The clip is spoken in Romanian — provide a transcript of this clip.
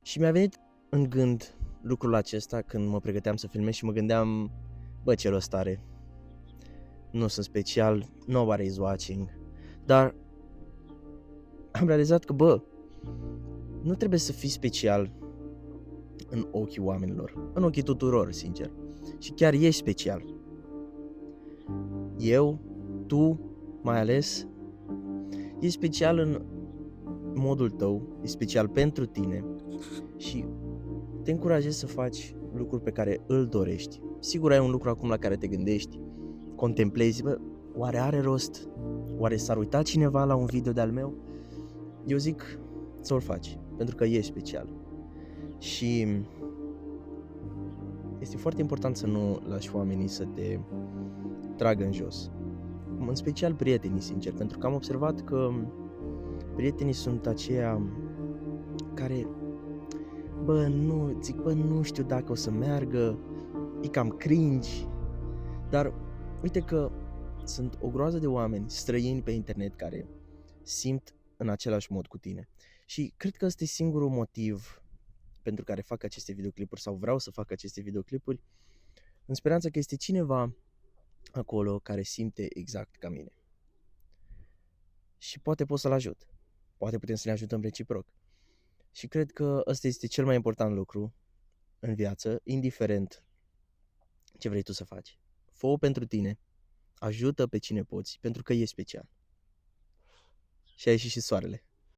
Și mi-a venit în gând lucrul acesta când mă pregăteam să filmez și mă gândeam, bă, ce rost are, nu sunt special, nobody is watching, dar am realizat că, bă, nu trebuie să fii special în ochii oamenilor, în ochii tuturor, sincer, și chiar ești special. Eu, tu, mai ales, ești special în modul tău, e special pentru tine și te încurajez să faci lucruri pe care îl dorești. Sigur ai un lucru acum la care te gândești, contemplezi, bă, oare are rost? Oare s-ar uita cineva la un video de-al meu? Eu zic să-l faci, pentru că ești special. Și este foarte important să nu lași oamenii să te tragă în jos. În special prietenii, sincer, pentru că am observat că prietenii sunt aceia care, bă, nu știu dacă o să meargă, e cam cringe, dar uite că sunt o groază de oameni străini pe internet care simt în același mod cu tine. Și cred că ăsta e singurul motiv pentru care fac aceste videoclipuri sau vreau să fac aceste videoclipuri, în speranța că este cineva acolo care simte exact ca mine. Și poate pot să-l ajut. Poate putem să ne ajutăm reciproc. Și cred că ăsta este cel mai important lucru în viață, indiferent ce vrei tu să faci. Fă-o pentru tine, ajută pe cine poți, pentru că e special. Și a ieșit și soarele.